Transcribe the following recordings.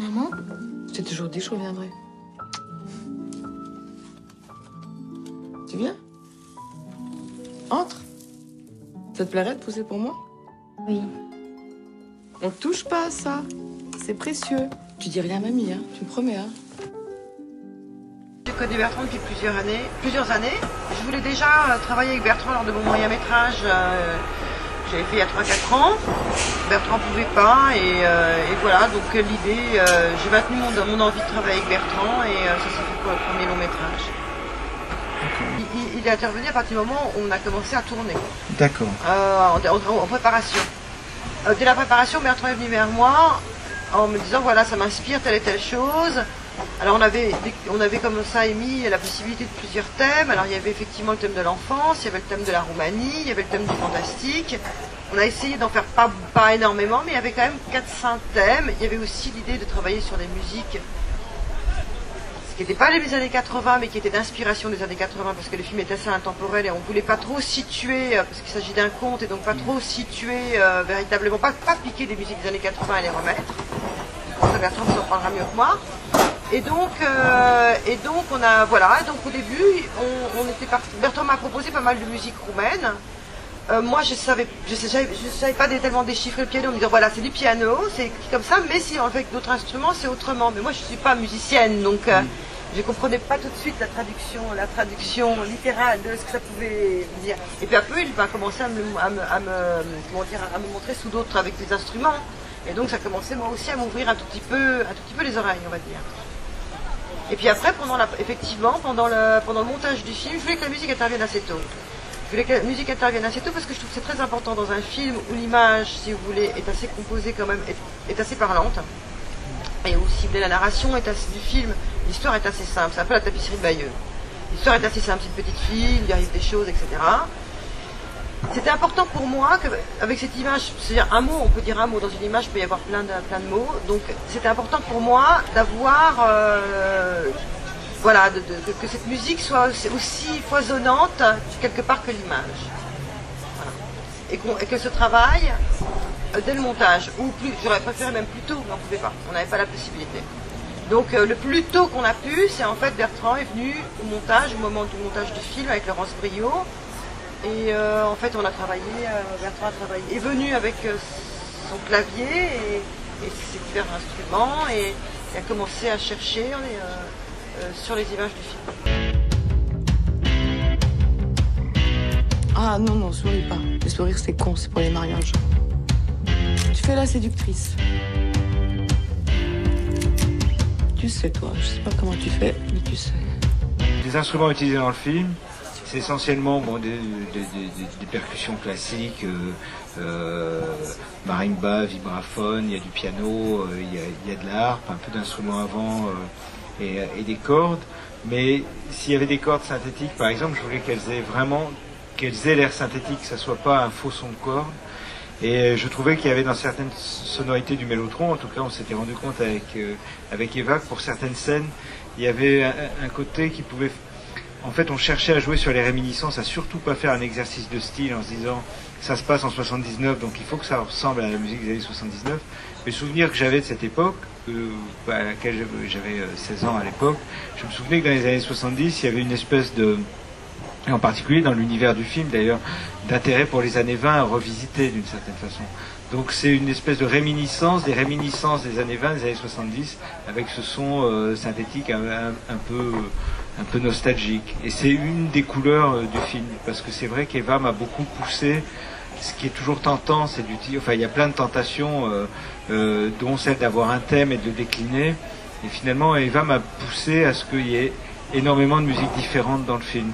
Maman, je t'ai toujours dit que je reviendrai. Tu viens? Entre. Ça te plairait de pousser pour moi? Oui. On ne touche pas à ça. C'est précieux. Tu dis rien à mamie, hein? Tu me promets, hein? Je connais Bertrand depuis plusieurs années. Je voulais déjà travailler avec Bertrand lors de mon moyen métrage. J'avais fait il y a 3-4 ans. Bertrand ne pouvait pas et voilà, donc l'idée, j'ai maintenu mon envie de travailler avec Bertrand et ça s'est fait pour le premier long métrage. Il est intervenu à partir du moment où on a commencé à tourner. D'accord. En préparation. Dès la préparation, Bertrand est venu vers moi en me disant voilà, ça m'inspire telle et telle chose. Alors on avait comme ça émis la possibilité de plusieurs thèmes. Alors il y avait effectivement le thème de l'enfance, il y avait le thème de la Roumanie, il y avait le thème du fantastique. On a essayé d'en faire pas énormément, mais il y avait quand même 4-5 thèmes. Il y avait aussi l'idée de travailler sur des musiques, ce qui n'était pas les années 80, mais qui étaient d'inspiration des années 80, parce que le film est assez intemporel et on ne voulait pas trop situer, parce qu'il s'agit d'un conte, et donc pas trop situer véritablement, pas piquer des musiques des années 80 et les remettre. Ça, Bertrand s'en parlera mieux que moi. Et donc on a, voilà, donc au début, on était parti. Bertrand m'a proposé pas mal de musique roumaine. Moi, je savais pas tellement déchiffrer le piano, me dire voilà, c'est du piano, c'est écrit comme ça, mais si on le fait avec d'autres instruments, c'est autrement. Mais moi, je suis pas musicienne, donc je comprenais pas tout de suite la traduction littérale de ce que ça pouvait dire. Et puis après, il va commencer à me montrer sous d'autres avec des instruments. Et donc, ça commençait moi aussi à m'ouvrir un tout petit peu les oreilles, on va dire. Et puis après, pendant le montage du film, je voulais que la musique intervienne assez tôt. Je voulais que la musique intervienne assez tôt parce que je trouve que c'est très important dans un film où l'image, si vous voulez, est assez composée quand même, est assez parlante. Et où, si vous voulez, la narration du film, l'histoire est assez simple. C'est un peu la tapisserie de Bayeux. L'histoire est assez simple, c'est une petite fille, il lui arrive des choses, etc. C'était important pour moi qu'avec cette image, c'est-à-dire un mot, on peut dire un mot, dans une image il peut y avoir plein de mots, donc c'était important pour moi d'avoir, voilà, que cette musique soit aussi foisonnante quelque part que l'image. Voilà. Et que ce travail, dès le montage, ou plus, j'aurais préféré même plus tôt, mais on ne pouvait pas, on n'avait pas la possibilité. Donc le plus tôt qu'on a pu, c'est en fait Bertrand est venu au montage, au moment du montage du film avec Laurence Briot. Et en fait, on a travaillé, Bertrand est venu avec son clavier et ses divers instruments et a commencé à chercher sur les images du film. Ah non, souris pas. Les sourires, c'est con, c'est pour les mariages. Tu fais la séductrice. Tu sais, toi, je sais pas comment tu fais, mais tu sais. Les instruments utilisés dans le film, c'est essentiellement des percussions classiques, marimba, vibraphone, il y a du piano, il y a de la harpe, un peu d'instruments avant et des cordes. Mais s'il y avait des cordes synthétiques, par exemple, je voulais qu'elles aient l'air synthétique, que ça soit pas un faux son de corde. Et je trouvais qu'il y avait dans certaines sonorités du mélotron, en tout cas on s'était rendu compte avec Eva que pour certaines scènes, il y avait un côté qui pouvait... En fait, on cherchait à jouer sur les réminiscences, à surtout pas faire un exercice de style en se disant ça se passe en 79, donc il faut que ça ressemble à la musique des années 79. Le souvenir que j'avais de cette époque, à laquelle j'avais 16 ans à l'époque, je me souvenais que dans les années 70, il y avait une espèce de, et en particulier dans l'univers du film d'ailleurs, d'intérêt pour les années 20 à revisiter d'une certaine façon. Donc c'est une espèce de réminiscence des années 20, des années 70, avec ce son synthétique un peu nostalgique. Et c'est une des couleurs du film, parce que c'est vrai qu'Eva m'a beaucoup poussé. Ce qui est toujours tentant, c'est il y a plein de tentations, dont celle d'avoir un thème et de le décliner. Et finalement, Eva m'a poussé à ce qu'il y ait énormément de musiques différentes dans le film.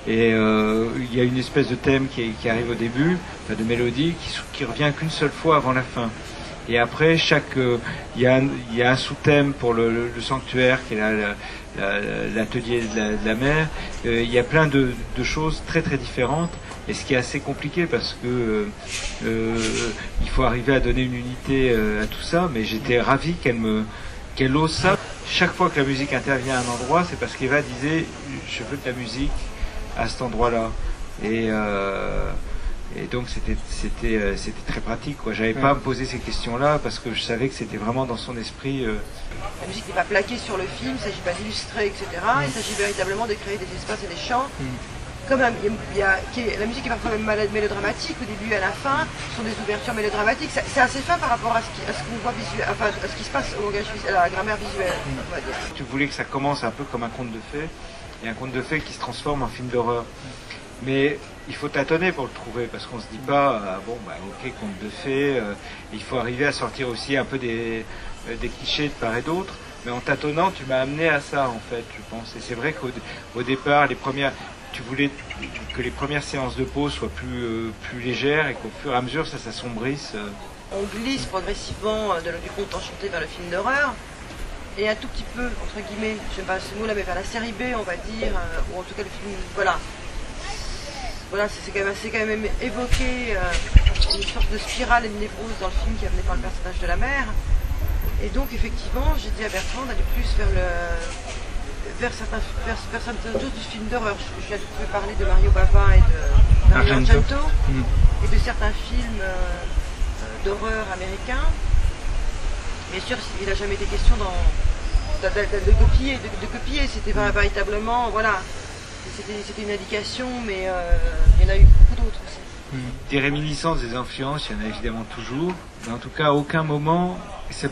Et il y a une espèce de thème qui arrive au début, de mélodie, qui revient qu'une seule fois avant la fin. Et après, il y a un sous-thème pour le sanctuaire, qui est l'atelier de la mer. Il y a plein de choses très très différentes. Et ce qui est assez compliqué parce que il faut arriver à donner une unité à tout ça. Mais j'étais ravi qu'elle ose ça. Chaque fois que la musique intervient à un endroit, c'est parce qu'Eva disait je veux de la musique à cet endroit-là. Et Et donc c'était très pratique, quoi. J'avais pas à me poser ces questions-là parce que je savais que c'était vraiment dans son esprit. La musique n'est pas plaquée sur le film, il ne s'agit pas d'illustrer, etc. Il s'agit véritablement de créer des espaces et des chants. Comme la musique est parfois même mélodramatique, au début et à la fin, ce sont des ouvertures mélodramatiques. C'est assez fin par rapport à ce qu'on voit visuel, enfin à ce qui se passe au langage visuel, à la grammaire visuelle, on va dire. Tu voulais que ça commence un peu comme un conte de fées, et un conte de fées qui se transforme en film d'horreur. Mais il faut tâtonner pour le trouver, parce qu'on se dit pas, ok, conte de fées, il faut arriver à sortir aussi un peu des clichés de part et d'autre. Mais en tâtonnant, tu m'as amené à ça, en fait, je pense. Et c'est vrai qu'au départ, tu voulais que les premières séances de pause soient plus légères et qu'au fur et à mesure, ça s'assombrisse. On glisse progressivement du conte enchanté vers le film d'horreur. Et un tout petit peu, entre guillemets, je n'aime pas ce mot-là, mais vers la série B, on va dire, ou en tout cas le film, voilà. Voilà, c'est quand même évoqué une sorte de spirale et de névrose dans le film qui est amené par le personnage de la mère. Et donc, effectivement, j'ai dit à Bertrand d'aller plus vers certaines choses du film d'horreur. Je viens de parler de Mario Bava et de Dario Argento, et de certains films d'horreur américains. Bien sûr, il n'a jamais été question de copier. C'était véritablement, voilà, c'était une indication, mais il y en a eu beaucoup d'autres aussi. Des réminiscences, des influences, il y en a évidemment toujours. Mais en tout cas, à aucun moment,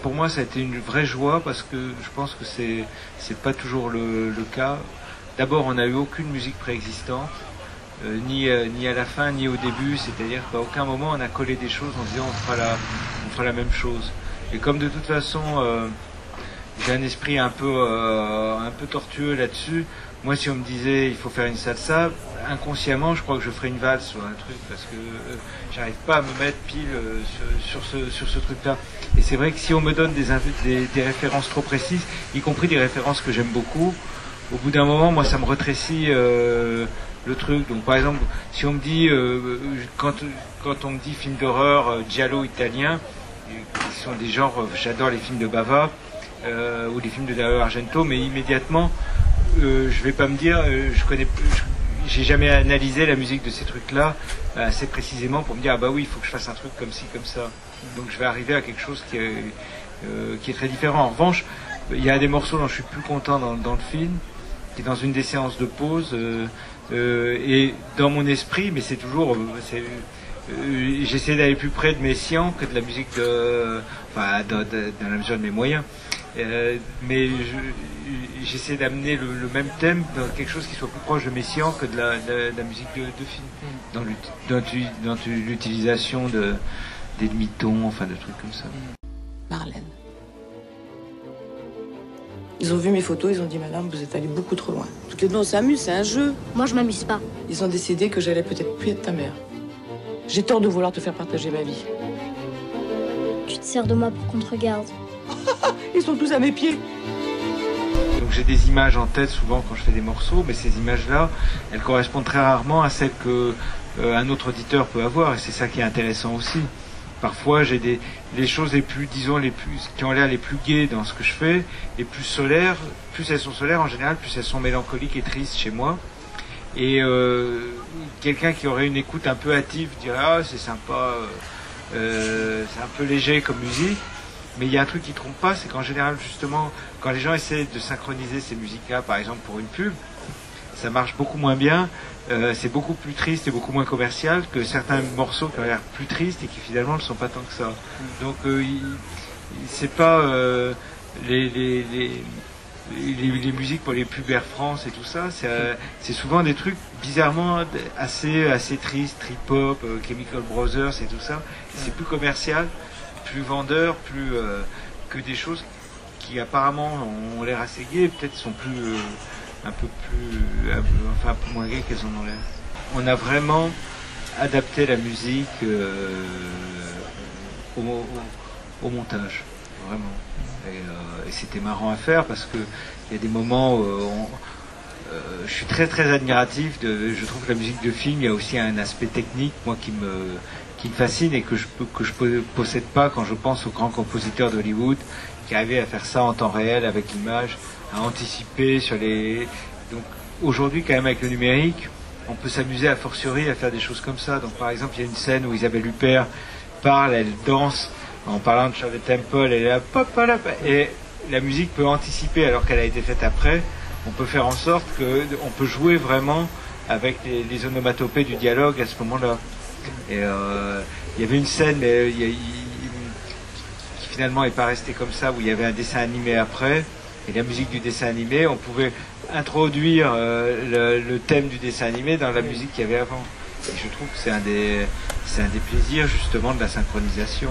pour moi, ça a été une vraie joie parce que je pense que c'est pas toujours le cas. D'abord, on n'a eu aucune musique préexistante, ni à la fin, ni au début. C'est-à-dire qu'à aucun moment, on a collé des choses en disant on fera la même chose. Et comme de toute façon, j'ai un esprit un peu tortueux là-dessus. Moi, si on me disait il faut faire une salsa, inconsciemment, je crois que je ferais une valse ou un truc parce que j'arrive pas à me mettre pile sur ce truc-là. Et c'est vrai que si on me donne des références trop précises, y compris des références que j'aime beaucoup, au bout d'un moment, moi, ça me rétrécit le truc. Donc, par exemple, si on me dit quand on me dit film d'horreur giallo italien, qui sont des genres, j'adore les films de Bava ou les films de Dario Argento, mais immédiatement je vais pas me dire j'ai jamais analysé la musique de ces trucs-là assez précisément pour me dire oui, il faut que je fasse un truc comme ci, comme ça. Donc je vais arriver à quelque chose qui est très différent. En revanche, il y a des morceaux dont je suis plus content dans le film, qui est dans une des séances de pause et dans mon esprit, mais c'est toujours j'essaie d'aller plus près de Messiaen que de la musique dans la mesure de mes moyens. Mais j'essaie d'amener le même thème dans quelque chose qui soit plus proche de Messiaen que de la musique de film, dans l'utilisation des demi-tons, enfin de trucs comme ça. Marlène. Ils ont vu mes photos, ils ont dit madame, vous êtes allée beaucoup trop loin. Toutes les deux on s'amuse, c'est un jeu. Moi je m'amuse pas. Ils ont décidé que j'allais peut-être plus être ta mère. J'ai tort de vouloir te faire partager ma vie. Tu te sers de moi pour qu'on te regarde. Ils sont tous à mes pieds. Donc j'ai des images en tête souvent quand je fais des morceaux, mais ces images-là, elles correspondent très rarement à celles que un autre auditeur peut avoir, et c'est ça qui est intéressant aussi. Parfois j'ai les choses qui ont l'air les plus gaies dans ce que je fais, les plus solaires, plus elles sont solaires en général, plus elles sont mélancoliques et tristes chez moi. Et quelqu'un qui aurait une écoute un peu hâtive dirait c'est sympa, c'est un peu léger comme musique. Mais il y a un truc qui trompe pas, c'est qu'en général, justement, quand les gens essaient de synchroniser ces musiques-là, par exemple pour une pub, ça marche beaucoup moins bien, c'est beaucoup plus triste et beaucoup moins commercial que certains morceaux qui ont l'air plus tristes et qui finalement ne le sont pas tant que ça. Donc c'est pas les musiques pour les pubs Air France et tout ça, c'est souvent des trucs bizarrement assez tristes, trip-hop, Chemical Brothers et tout ça, et c'est plus commercial, plus vendeur, plus que des choses qui apparemment ont l'air assez gaies, peut-être sont un peu moins gaies qu'elles en ont l'air. On a vraiment adapté la musique au montage, vraiment. Et c'était marrant à faire parce que il y a des moments où je suis très très admiratif je trouve que la musique de film, il y a aussi un aspect technique, moi qui me fascine et que je possède pas quand je pense aux grands compositeurs d'Hollywood qui arrivaient à faire ça en temps réel avec l'image, à anticiper sur les. Donc aujourd'hui, quand même, avec le numérique, on peut s'amuser a fortiori à faire des choses comme ça. Donc par exemple, il y a une scène où Isabelle Huppert parle, elle danse en parlant de Shirley Temple, elle est là, pop, là, et la musique peut anticiper alors qu'elle a été faite après. On peut faire en sorte qu'on peut jouer vraiment avec les onomatopées du dialogue à ce moment-là. Et il y avait une scène qui finalement n'est pas restée comme ça, où il y avait un dessin animé après, et la musique du dessin animé, on pouvait introduire le thème du dessin animé dans la musique qu'il y avait avant. Et je trouve que c'est un des plaisirs justement de la synchronisation.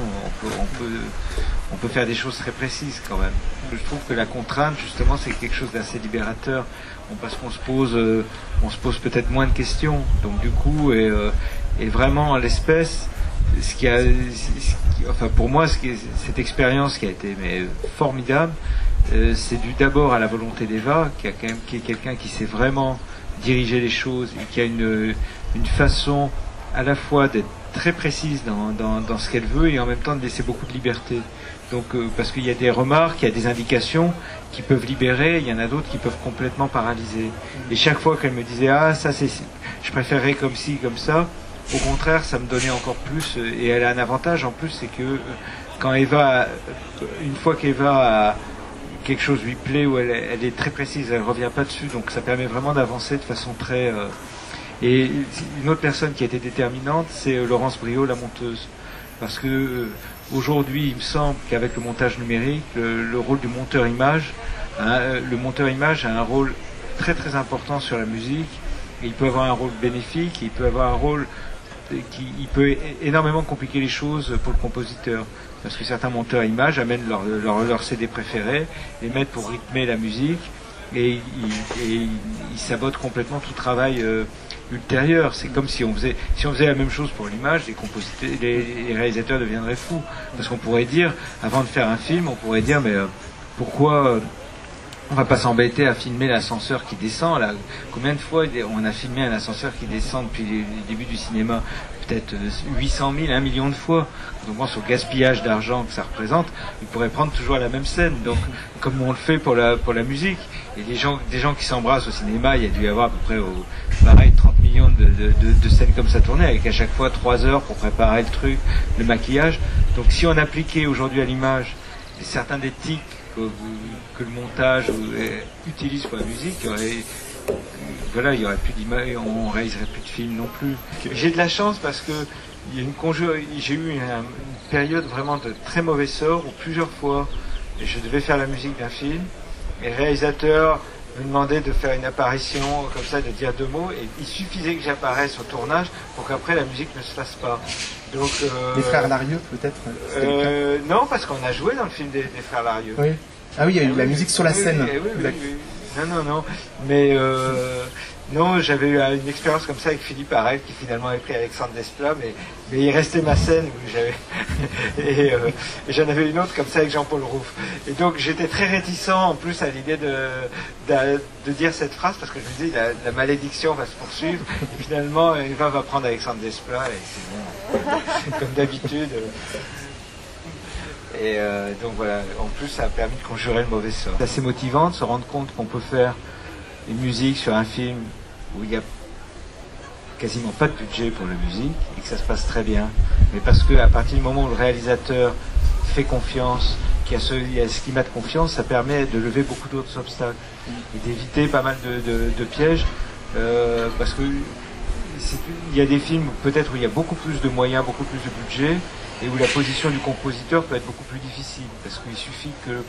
On peut faire des choses très précises quand même. Je trouve que la contrainte justement c'est quelque chose d'assez libérateur, parce qu'on se pose peut-être moins de questions. Donc du coup et vraiment en l'espèce, pour moi cette expérience qui a été formidable, c'est dû d'abord à la volonté d'Eva, qui est quelqu'un qui sait vraiment diriger les choses et qui a une façon à la fois d'être très précise dans ce qu'elle veut et en même temps de laisser beaucoup de liberté. Donc parce qu'il y a des remarques, il y a des indications qui peuvent libérer, il y en a d'autres qui peuvent complètement paralyser. Et chaque fois qu'elle me disait je préférerais comme ci, comme ça, au contraire ça me donnait encore plus. Et elle a un avantage en plus, c'est que quand une fois qu'Eva a quelque chose lui plaît, où elle est très précise, elle revient pas dessus, donc ça permet vraiment d'avancer de façon très... Et une autre personne qui a été déterminante, c'est Laurence Briot, la monteuse. Parce que aujourd'hui, il me semble qu'avec le montage numérique, le rôle du monteur image, le monteur image a un rôle très très important sur la musique. Et il peut avoir un rôle bénéfique, il peut avoir un rôle il peut énormément compliquer les choses pour le compositeur. Parce que certains monteurs images amènent leur CD préféré, les mettent pour rythmer la musique, et ils sabotent complètement tout travail ultérieur. C'est comme si on faisait la même chose pour l'image, les réalisateurs deviendraient fous. Parce qu'on pourrait dire, avant de faire un film, on pourrait dire, mais pourquoi on va pas s'embêter à filmer l'ascenseur qui descend là. Combien de fois on a filmé un ascenseur qui descend depuis le début du cinéma? Peut-être 800 000, 1 million de fois. Quand on pense au gaspillage d'argent que ça représente, il pourrait prendre toujours la même scène. Donc, comme on le fait pour la musique. Et des gens qui s'embrassent au cinéma, il y a dû y avoir à peu près, pareil, 30 millions de scènes comme ça tournées, avec à chaque fois 3 heures pour préparer le truc, le maquillage. Donc, si on appliquait aujourd'hui à l'image certains des tics que le montage utilise pour la musique, il y aurait plus d'images, on réaliserait plus de films non plus. J'ai de la chance parce que j'ai eu une période vraiment de très mauvais sort où plusieurs fois je devais faire la musique d'un film et le réalisateur me demandait de faire une apparition comme ça, de dire 2 mots, et il suffisait que j'apparaisse au tournage pour qu'après la musique ne se fasse pas. Donc, les frères Larieux peut-être non, parce qu'on a joué dans le film des frères Larieux. Oui. Ah oui, il y a eu la musique sur la scène. Oui. Non. Mais non, j'avais eu une expérience comme ça avec Philippe Arel, qui finalement avait pris Alexandre Desplat, mais il restait ma scène où j'avais et j'en avais une autre comme ça avec Jean-Paul Rouff. Et donc j'étais très réticent en plus à l'idée de dire cette phrase, parce que je me disais la malédiction va se poursuivre. Et finalement, Eva va prendre Alexandre Desplat et c'est bon, comme d'habitude. Et donc voilà, en plus ça a permis de conjurer le mauvais sort. C'est assez motivant de se rendre compte qu'on peut faire une musique sur un film où il n'y a quasiment pas de budget pour la musique et que ça se passe très bien. Mais parce qu'à partir du moment où le réalisateur fait confiance, qu'il y a ce climat de confiance, ça permet de lever beaucoup d'autres obstacles et d'éviter pas mal de pièges. Parce que il y a des films peut-être où il y a beaucoup plus de moyens, beaucoup plus de budget, et où la position du compositeur peut être beaucoup plus difficile, parce qu'il suffit que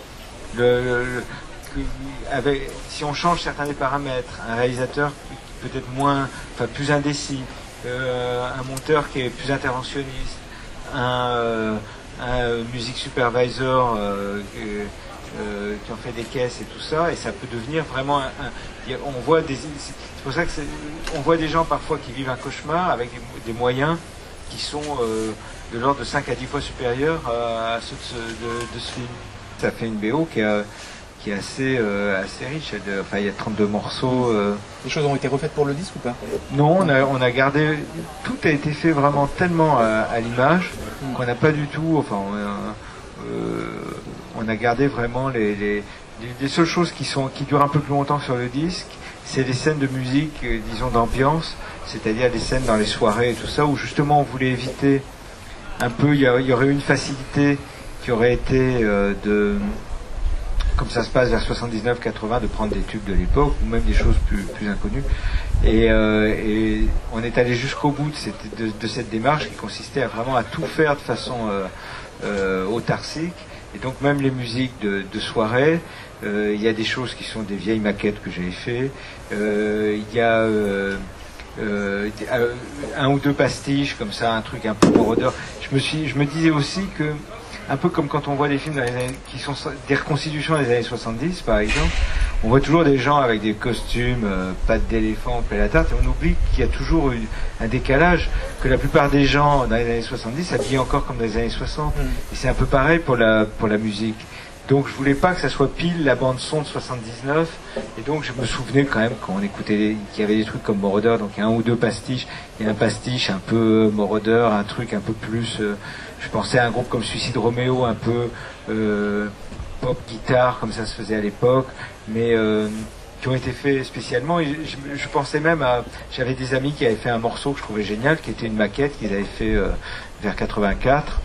si on change certains des paramètres, un réalisateur peut-être plus indécis, un monteur qui est plus interventionniste, un music supervisor qui en fait des caisses et tout ça, et ça peut devenir vraiment c'est pour ça que on voit des gens parfois qui vivent un cauchemar avec des moyens qui sont de l'ordre de 5 à 10 fois supérieurs à ceux de ce film. Ça fait une BO qui est assez riche. Il y a 32 morceaux. Les choses ont été refaites pour le disque ou pas? Non, on a gardé... Tout a été fait vraiment tellement à l'image qu'on n'a pas du tout... on a gardé vraiment les seules choses qui durent un peu plus longtemps sur le disque, c'est des scènes de musique, disons d'ambiance, c'est-à-dire des scènes dans les soirées et tout ça, où justement on voulait éviter un peu, il y aurait eu une facilité qui aurait été comme ça se passe vers 79-80, de prendre des tubes de l'époque, ou même des choses plus inconnues. Et on est allé jusqu'au bout de cette démarche qui consistait vraiment à tout faire de façon autarcique. Et donc même les musiques de soirée, il y a des choses qui sont des vieilles maquettes que j'avais fait. Il y a un ou deux pastiches comme ça, un truc un peu maraudeur. Je me disais aussi que, un peu comme quand on voit des films dans les années, qui sont des reconstitutions des années 70 par exemple, on voit toujours des gens avec des costumes, pattes d'éléphant, plein la tarte, et on oublie qu'il y a toujours eu un décalage, que la plupart des gens dans les années 70 s'habillent encore comme dans les années 60. Et c'est un peu pareil pour la musique. Donc je voulais pas que ça soit pile la bande son de 79, et donc je me souvenais quand même quand on écoutait qu'il y avait des trucs comme Moroder, donc il y a un ou deux pastiches, il y a un pastiche un peu Moroder, un truc un peu plus, je pensais à un groupe comme Suicide Roméo, un peu pop guitare comme ça se faisait à l'époque, mais qui ont été faits spécialement. Et je pensais même à, j'avais des amis qui avaient fait un morceau que je trouvais génial, qui était une maquette qu'ils avaient fait vers 84.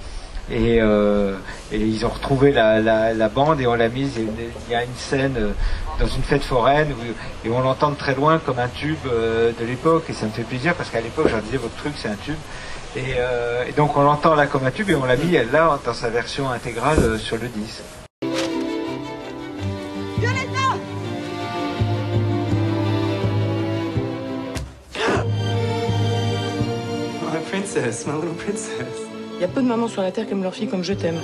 Et ils ont retrouvé la bande et on l'a mise. Il y a une scène dans une fête foraine et on l'entend de très loin comme un tube de l'époque, et ça me fait plaisir parce qu'à l'époque je leur disais votre truc c'est un tube, et donc on l'entend là comme un tube et on l'a mis là dans sa version intégrale sur le disque. My princess, my little princess. Il y a peu de mamans sur la terre qui aiment leur fille comme je t'aime.